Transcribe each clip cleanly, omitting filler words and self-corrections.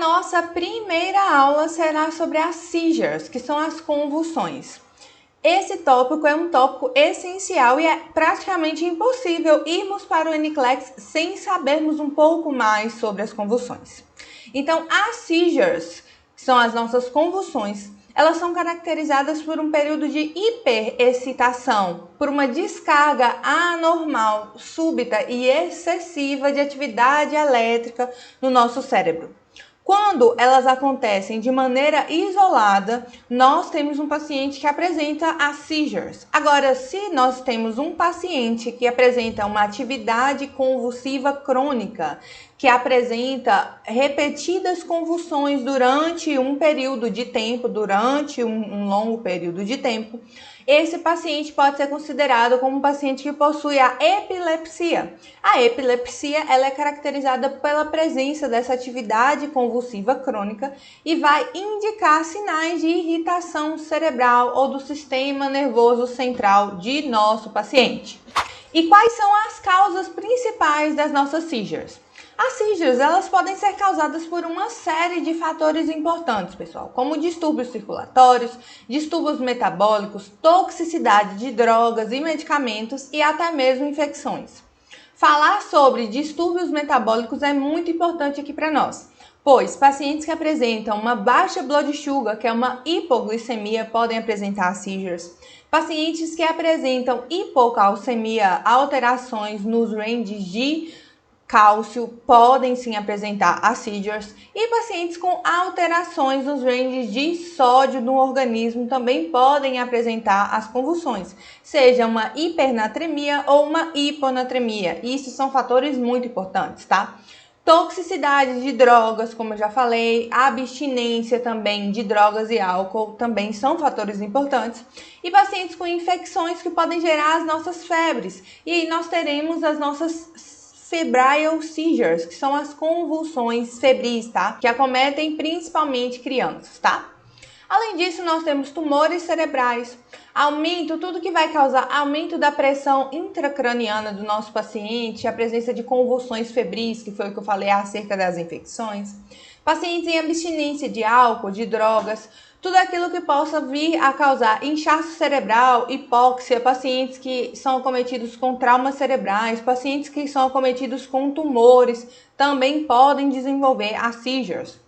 nossa primeira aula será sobre as seizures, que são as convulsões. Esse tópico é um tópico essencial e é praticamente impossível irmos para o NCLEX sem sabermos um pouco mais sobre as convulsões. Então, as seizures, que são as nossas convulsões, elas são caracterizadas por um período de hiperexcitação, por uma descarga anormal, súbita e excessiva de atividade elétrica no nosso cérebro. Quando elas acontecem de maneira isolada, nós temos um paciente que apresenta as seizures. Agora, se nós temos um paciente que apresenta uma atividade convulsiva crônica, que apresenta repetidas convulsões durante um período de tempo, durante um longo período de tempo, esse paciente pode ser considerado como um paciente que possui a epilepsia. A epilepsia ela é caracterizada pela presença dessa atividade convulsiva crônica e vai indicar sinais de irritação cerebral ou do sistema nervoso central de nosso paciente. E quais são as causas principais das nossas seizures? As seizures, elas podem ser causadas por uma série de fatores importantes, pessoal, como distúrbios circulatórios, distúrbios metabólicos, toxicidade de drogas e medicamentos e até mesmo infecções. Falar sobre distúrbios metabólicos é muito importante aqui para nós, pois pacientes que apresentam uma baixa blood sugar, que é uma hipoglicemia, podem apresentar seizures. Pacientes que apresentam hipocalcemia, alterações nos ranges de cálcio, podem sim apresentar as seizures, e pacientes com alterações nos ranges de sódio no organismo também podem apresentar as convulsões, seja uma hipernatremia ou uma hiponatremia. Isso são fatores muito importantes, tá? Toxicidade de drogas, como eu já falei, abstinência também de drogas e álcool também são fatores importantes. E pacientes com infecções que podem gerar as nossas febres. E aí nós teremos as nossas febrile seizures, que são as convulsões febris, tá? Que acometem principalmente crianças, tá? Além disso, nós temos tumores cerebrais, tudo que vai causar aumento da pressão intracraniana do nosso paciente, a presença de convulsões febris, que foi o que eu falei acerca das infecções, pacientes em abstinência de álcool, de drogas, tudo aquilo que possa vir a causar inchaço cerebral, hipóxia, pacientes que são acometidos com traumas cerebrais, pacientes que são acometidos com tumores, também podem desenvolver as seizures.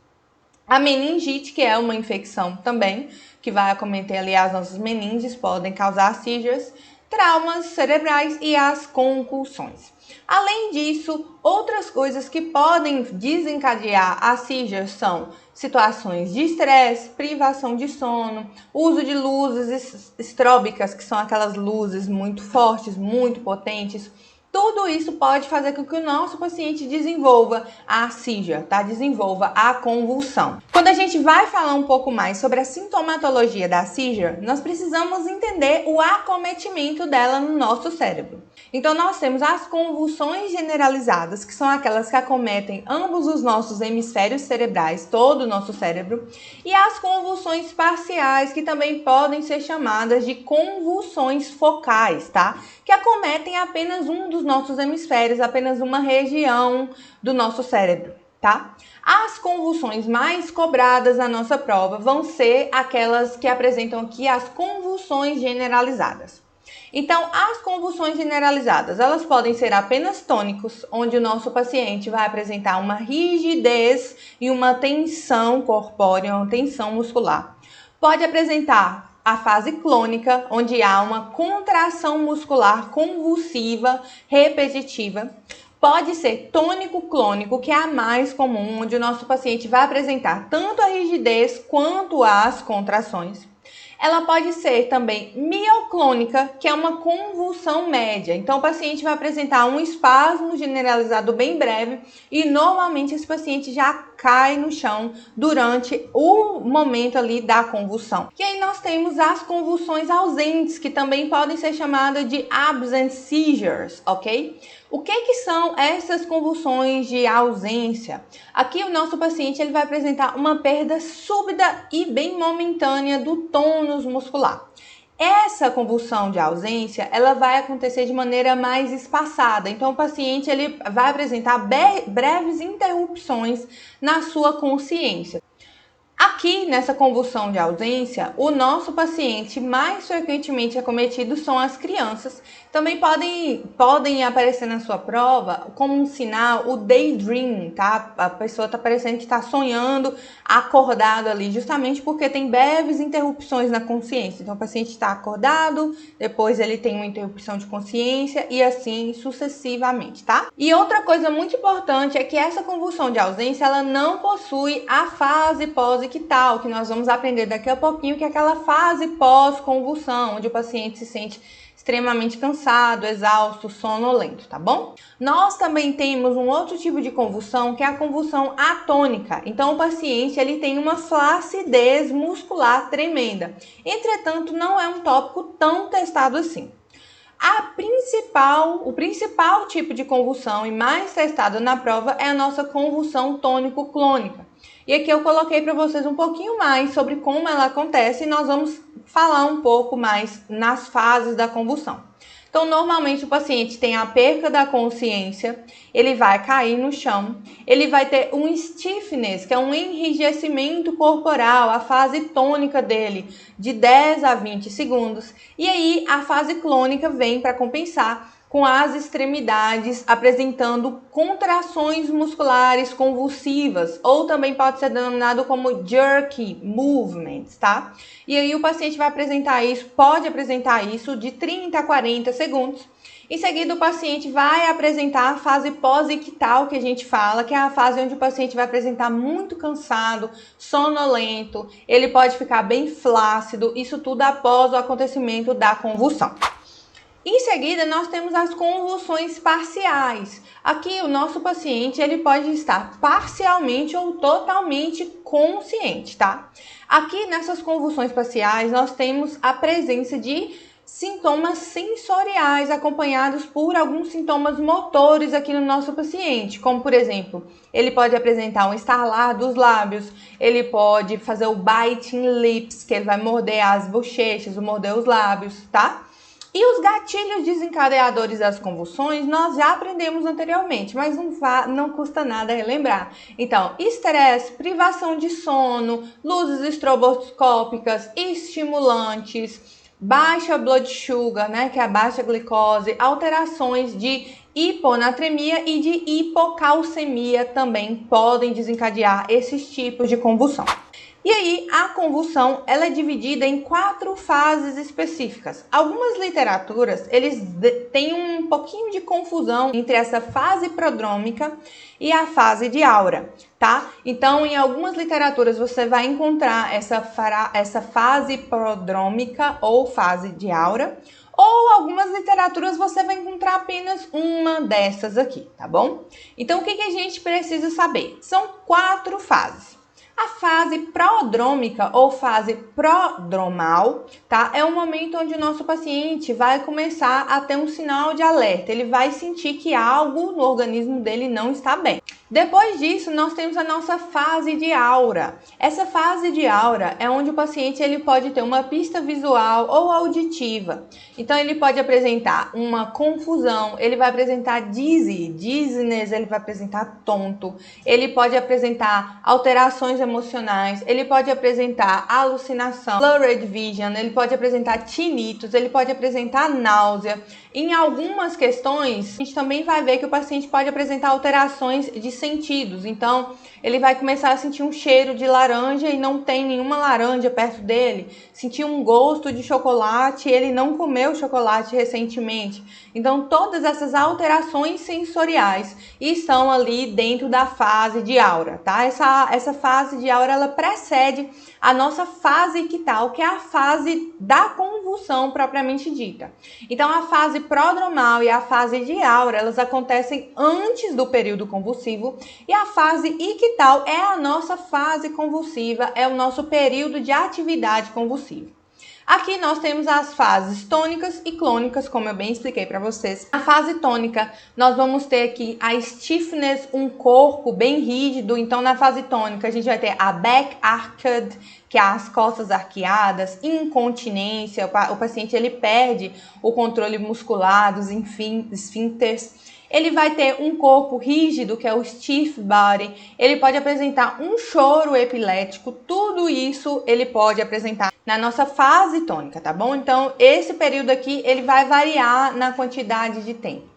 A meningite, que é uma infecção também, que vai acometer ali as nossas meninges, podem causar seizures, traumas cerebrais e as concussões. Além disso, outras coisas que podem desencadear a seizures são situações de estresse, privação de sono, uso de luzes estróbicas, que são aquelas luzes muito fortes, muito potentes. Tudo isso pode fazer com que o nosso paciente desenvolva a seizure, tá? Desenvolva a convulsão. Quando a gente vai falar um pouco mais sobre a sintomatologia da seizure, nós precisamos entender o acometimento dela no nosso cérebro. Então, nós temos as convulsões generalizadas, que são aquelas que acometem ambos os nossos hemisférios cerebrais, todo o nosso cérebro, e as convulsões parciais, que também podem ser chamadas de convulsões focais, tá? Que acometem apenas um dos nossos hemisférios, apenas uma região do nosso cérebro, tá? As convulsões mais cobradas na nossa prova vão ser aquelas que apresentam aqui as convulsões generalizadas. Então, as convulsões generalizadas, elas podem ser apenas tônicos, onde o nosso paciente vai apresentar uma rigidez e uma tensão corpórea, uma tensão muscular. Pode apresentar a fase clônica, onde há uma contração muscular convulsiva repetitiva. Pode ser tônico-clônico, que é a mais comum, onde o nosso paciente vai apresentar tanto a rigidez quanto as contrações. Ela pode ser também mioclônica, que é uma convulsão média. Então, o paciente vai apresentar um espasmo generalizado bem breve e, normalmente, esse paciente já cai no chão durante o momento ali da convulsão. E aí nós temos as convulsões ausentes, que também podem ser chamadas de absent seizures, ok? O que são essas convulsões de ausência? Aqui o nosso paciente ele vai apresentar uma perda súbita e bem momentânea do tônus muscular. Essa convulsão de ausência, ela vai acontecer de maneira mais espaçada. Então, o paciente ele vai apresentar breves interrupções na sua consciência. Aqui, nessa convulsão de ausência, o nosso paciente mais frequentemente acometido são as crianças. Também podem aparecer na sua prova como um sinal o daydream, tá? A pessoa está parecendo que está sonhando acordado ali, justamente porque tem breves interrupções na consciência. Então, o paciente está acordado, depois ele tem uma interrupção de consciência e assim sucessivamente, tá? E outra coisa muito importante é que essa convulsão de ausência, ela não possui a fase pós-ictal, que nós vamos aprender daqui a pouquinho, que é aquela fase pós-convulsão, onde o paciente se sente extremamente cansado, exausto, sonolento, tá bom? Nós também temos um outro tipo de convulsão, que é a convulsão atônica. Então, o paciente ele tem uma flacidez muscular tremenda. Entretanto, não é um tópico tão testado assim. O principal tipo de convulsão e mais testado na prova é a nossa convulsão tônico-clônica. E aqui eu coloquei para vocês um pouquinho mais sobre como ela acontece e nós vamos falar um pouco mais nas fases da convulsão. Então, normalmente o paciente tem a perca da consciência, ele vai cair no chão, ele vai ter um stiffness, que é um enrijecimento corporal, a fase tônica dele, de 10 a 20 segundos. E aí, a fase clônica vem para compensar, com as extremidades apresentando contrações musculares convulsivas, ou também pode ser denominado como jerky movements, tá? E aí o paciente vai apresentar isso, pode apresentar isso de 30 a 40 segundos. Em seguida, o paciente vai apresentar a fase pós-ictal, que a gente fala, que é a fase onde o paciente vai apresentar muito cansado, sonolento, ele pode ficar bem flácido, isso tudo após o acontecimento da convulsão. Em seguida, nós temos as convulsões parciais. Aqui, o nosso paciente ele pode estar parcialmente ou totalmente consciente, tá? Aqui, nessas convulsões parciais, nós temos a presença de sintomas sensoriais acompanhados por alguns sintomas motores aqui no nosso paciente, como, por exemplo, ele pode apresentar um estalar dos lábios, ele pode fazer o biting lips, que ele vai morder as bochechas, morder os lábios, tá? E os gatilhos desencadeadores das convulsões nós já aprendemos anteriormente, mas não custa nada relembrar. Então, estresse, privação de sono, luzes estroboscópicas, estimulantes, baixa blood sugar, né, que é a baixa glicose, alterações de hiponatremia e de hipocalcemia também podem desencadear esses tipos de convulsão. E aí, a convulsão ela é dividida em 4 fases específicas. Algumas literaturas, eles têm um pouquinho de confusão entre essa fase prodrômica e a fase de aura, tá? Então, em algumas literaturas, você vai encontrar essa fase prodrômica ou fase de aura, ou algumas literaturas você vai encontrar apenas uma dessas aqui, tá bom? Então, o que a gente precisa saber? São 4 fases. A fase prodrômica ou fase prodromal, tá? É um momento onde o nosso paciente vai começar a ter um sinal de alerta. Ele vai sentir que algo no organismo dele não está bem. Depois disso, nós temos a nossa fase de aura. Essa fase de aura é onde o paciente ele pode ter uma pista visual ou auditiva. Então, ele pode apresentar uma confusão, ele vai apresentar dizziness, ele vai apresentar tonto, ele pode apresentar alterações emocionais, ele pode apresentar alucinação, blurred vision, ele pode apresentar tinnitus, ele pode apresentar náusea. Em algumas questões, a gente também vai ver que o paciente pode apresentar alterações de sentidos. Então, ele vai começar a sentir um cheiro de laranja e não tem nenhuma laranja perto dele. Sentir um gosto de chocolate e ele não comeu chocolate recentemente. Então, todas essas alterações sensoriais estão ali dentro da fase de aura, tá? Essa fase de aura, ela precede a nossa fase ictal, que é a fase da convulsão propriamente dita. Então, a fase prodromal e a fase de aura, elas acontecem antes do período convulsivo, e a fase ictal é a nossa fase convulsiva, é o nosso período de atividade convulsiva. Aqui nós temos as fases tônicas e clônicas, como eu bem expliquei para vocês. Na fase tônica, nós vamos ter aqui a stiffness, um corpo bem rígido. Então, na fase tônica, a gente vai ter a back arched que é as costas arqueadas, incontinência, o paciente ele perde o controle muscular dos esfíncteres. Ele vai ter um corpo rígido, que é o stiff body. Ele pode apresentar um choro epilético. Tudo isso ele pode apresentar na nossa fase tônica, tá bom? Então, esse período aqui, ele vai variar na quantidade de tempo.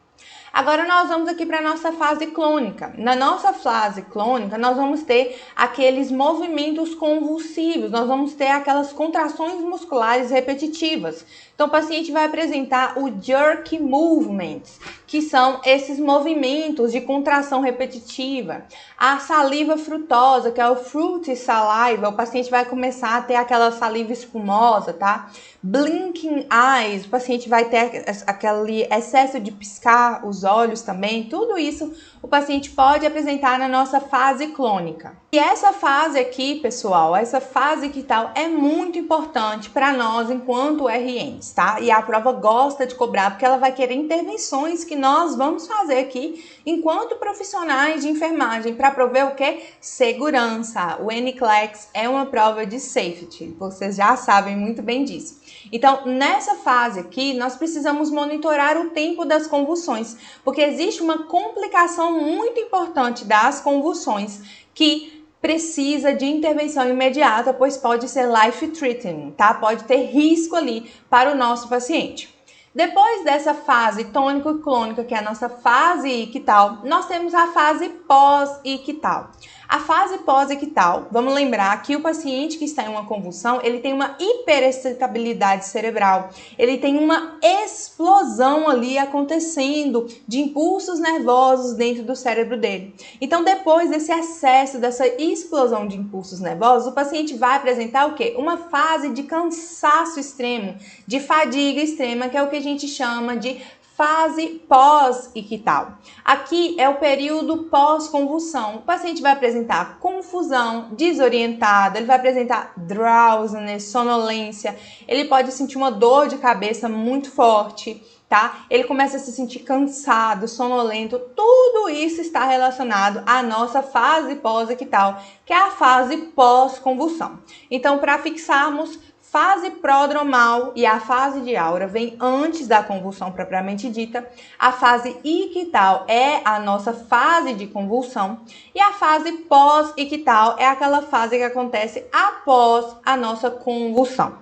Agora nós vamos aqui para a nossa fase clônica. Na nossa fase clônica, nós vamos ter aqueles movimentos convulsivos, nós vamos ter aquelas contrações musculares repetitivas. Então, o paciente vai apresentar o jerky movements, que são esses movimentos de contração repetitiva. A saliva frutosa, que é o fruity saliva, o paciente vai começar a ter aquela saliva espumosa, tá? Blinking eyes, o paciente vai ter aquele excesso de piscar os olhos também. Tudo isso o paciente pode apresentar na nossa fase clônica. E essa fase aqui, pessoal, essa fase que tal é muito importante para nós enquanto RNs, tá? E a prova gosta de cobrar porque ela vai querer intervenções que nós vamos fazer aqui enquanto profissionais de enfermagem para prover o que? Segurança. O NCLEX é uma prova de safety, vocês já sabem muito bem disso. Então, nessa fase aqui, nós precisamos monitorar o tempo das convulsões, porque existe uma complicação muito importante das convulsões que precisa de intervenção imediata, pois pode ser life-threatening, tá? Pode ter risco ali para o nosso paciente. Depois dessa fase tônico-clônica, que é a nossa fase ictal, nós temos a fase pós-ictal. A fase pós-ictal, vamos lembrar que o paciente que está em uma convulsão, ele tem uma hiperexcitabilidade cerebral, ele tem uma explosão ali acontecendo de impulsos nervosos dentro do cérebro dele. Então, depois desse excesso, dessa explosão de impulsos nervosos, o paciente vai apresentar o quê? Uma fase de cansaço extremo, de fadiga extrema, que é o que a gente chama de fase pós-ictal. Aqui é o período pós-convulsão. O paciente vai apresentar confusão, desorientado, ele vai apresentar drowsiness, sonolência, ele pode sentir uma dor de cabeça muito forte, tá? Ele começa a se sentir cansado, sonolento, tudo isso está relacionado à nossa fase pós-ictal, que é a fase pós-convulsão. Então, para fixarmos, fase prodromal e a fase de aura vem antes da convulsão propriamente dita. A fase ictal é a nossa fase de convulsão e a fase pós-ictal é aquela fase que acontece após a nossa convulsão.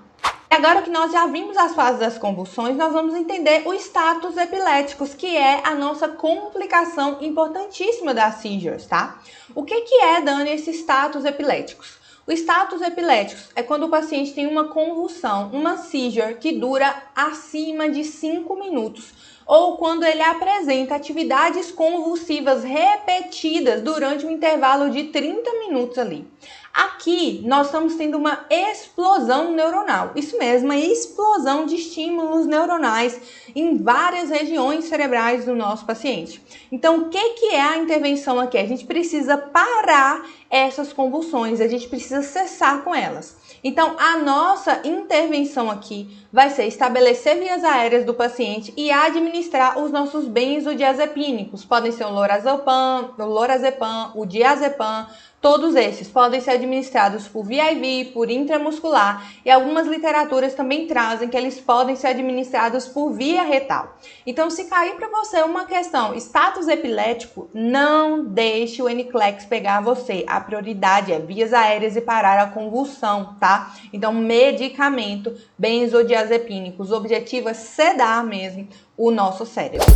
Agora que nós já vimos as fases das convulsões, nós vamos entender os status epiléticos, que é a nossa complicação importantíssima das seizures, tá? O que é, Dani, esses status epiléticos? Os status epiléticos é quando o paciente tem uma convulsão, uma seizure que dura acima de 5 minutos, ou quando ele apresenta atividades convulsivas repetidas durante um intervalo de 30 minutos ali. Aqui, nós estamos tendo uma explosão neuronal. Isso mesmo, uma explosão de estímulos neuronais em várias regiões cerebrais do nosso paciente. Então, o que é a intervenção aqui? A gente precisa parar essas convulsões, a gente precisa cessar com elas. Então, a nossa intervenção aqui vai ser estabelecer vias aéreas do paciente e administrar os nossos benzodiazepínicos. Podem ser o lorazepam, o diazepam, todos esses podem ser administrados por via IV, por intramuscular, e algumas literaturas também trazem que eles podem ser administrados por via retal. Então, se cair para você uma questão status epilético, não deixe o NCLEX pegar você. A prioridade é vias aéreas e parar a convulsão, tá? Então, medicamento, benzodiazepínicos, o objetivo é sedar mesmo o nosso cérebro.